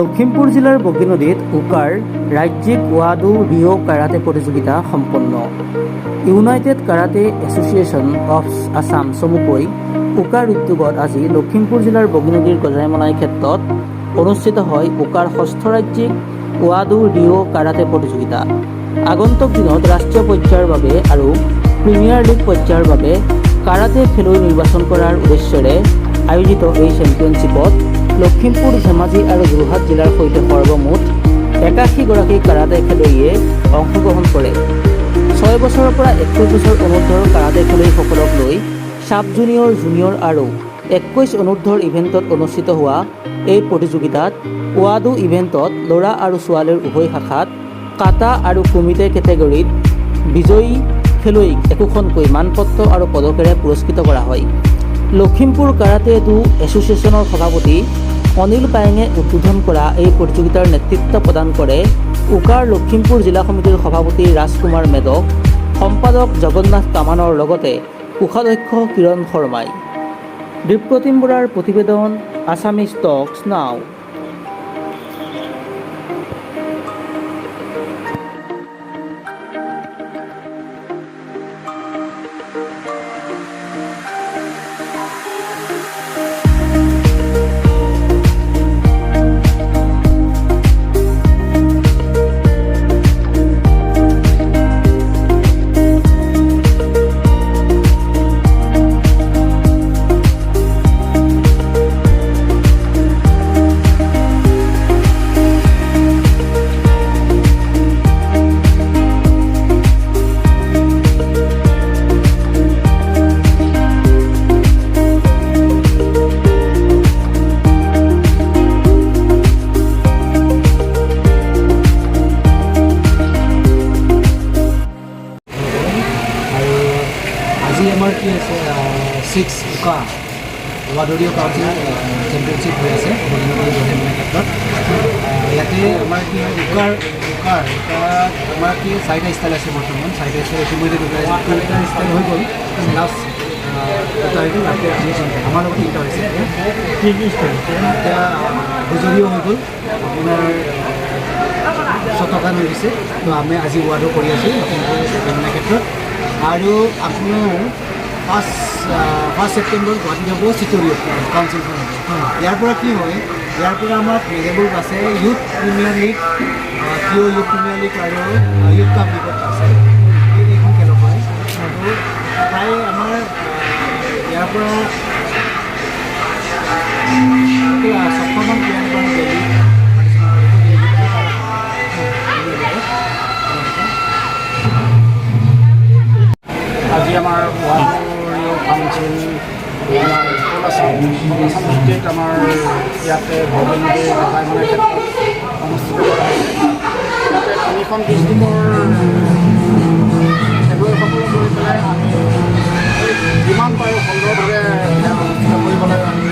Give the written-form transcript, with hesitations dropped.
লখিমপুৰ জিলাৰ বগী নদীত উকাৰ ৰাজ্যিক ওৱাডু ৰিঅ কাৰাটে প্ৰতিযোগিতা সম্পন্ন। United karate association of Assam চমুকৈ উকাৰ উদ্যোগত আজি লখিমপুৰ জিলাৰ বগী নদীৰ গজাইমলাই ক্ষেত্ৰত অনুষ্ঠিত হয় উকাৰ ষষ্ঠ ৰাজ্যিক ওৱাডু ৰিঅ কাৰাটে প্ৰতিযোগিতা। আগন্তুক দিনত ৰাষ্ট্ৰীয় পৰ্যায়ৰ বাবে আৰু প্ৰিমিয়াৰ লীগ পৰ্যায়ৰ বাবে কাৰাটে খেলুৱৈ নিৰ্বাচন কৰাৰ উদ্দেশ্যেৰে আয়োজিত এই চেম্পিয়নশ্বিপত লখিমপুৰ, ধেমাজি আৰু যোৰহাট জিলাৰ সৈতে সৰ্বমুঠ ৮১গৰাকী কাৰাটে খেলুৱৈয়ে অংশগ্ৰহণ কৰে। ৬ বছৰৰ পৰা ২১ বছৰ অনুৰ্ধৰ কাৰাটে খেলুৱৈসকলক লৈ ছাব জুনিয়ৰ, জুনিয়ৰ আৰু ২১ অনুৰ্ধৰ ইভেণ্টত অনুষ্ঠিত হোৱা এই প্ৰতিযোগিতাত ওৱাডু ইভেণ্টত ল'ৰা আৰু ছোৱালীৰ উভয় শাখাত কাটা আৰু কুমিতে কেটেগৰীত বিজয়ী খেলুৱৈক একোখনকৈ মানপত্ৰ আৰু পদকেৰে পুৰস্কৃত কৰা হয়। লখিমপুৰ কাৰাটে এছ'চিয়েশ্যনৰ সভাপতি অনিল পায়েঙে উদ্বোধন কৰা এই প্ৰতিযোগিতাৰ নেতৃত্ব প্ৰদান কৰে উকাৰ লখিমপুৰ জিলা সমিতিৰ সভাপতি ৰাজকুমাৰ মেদক, সম্পাদক জগন্নাথ কামানৰ লগতে কোষাধ্যক্ষ কিৰণ শৰ্মাই। দীপ্ৰতিম বৰাৰ প্ৰতিবেদন, আছামিজ টক্স নাও। আজি আমাৰ কি আছে 6 উকা ওৱাডু ৰিঅ কাৰাটে চেম্পিয়নশ্বিপ হৈ আছে ক্ষেত্ৰত। ইয়াতে আমাৰ কি হয় উকাৰ আমাৰ কি 4টা ষ্টাইল আছে বৰ্তমান। 4টা ষ্টাইল ইতিমধ্যে 2টা ষ্টাইল হৈ গ'ল। লাষ্ট আমাৰ লগত 3টা হৈছে এতিয়া গুজৰিও হৈ গ'ল, আপোনাৰ শতকান হৈ গৈছে। তো আমি আজি ওৱাডু কৰি আছোঁ লখিমপুৰ ক্ষেত্ৰত। আৰু আপোনাৰ 5 ছেপ্টেম্বৰ গুৱাহাটীত হ'ব চিটৰি কাউন্সিলখন হ'ব। ইয়াৰ পৰা কি হয়, ইয়াৰ পৰা আমাৰ প্লেজেবল আছে youth premier league, youth premier league আৰু ইউথ কাপ লীগত আছে। এইখন খেলক হয় আৰু প্ৰায় আমাৰ ইয়াৰ পৰা 6মান প্লেয়াৰ দেল্লী আজি আমাৰ ওৱাডু ৰিঅ কাউন্সিল আমাৰ ডিষ্ট্ৰিক্ট আমাৰ ইয়াতে বগী নদী গজাইমলাই ক্ষেত্ৰত অনুষ্ঠিত কৰা হৈছে। ইয়াতে 3খন ডিষ্ট্ৰিক্টৰ খেলুৱৈসকলক লৈ পেলাই আমি যিমান পাৰোঁ সুন্দৰভাৱে অনুষ্ঠিত কৰিবলৈ আমি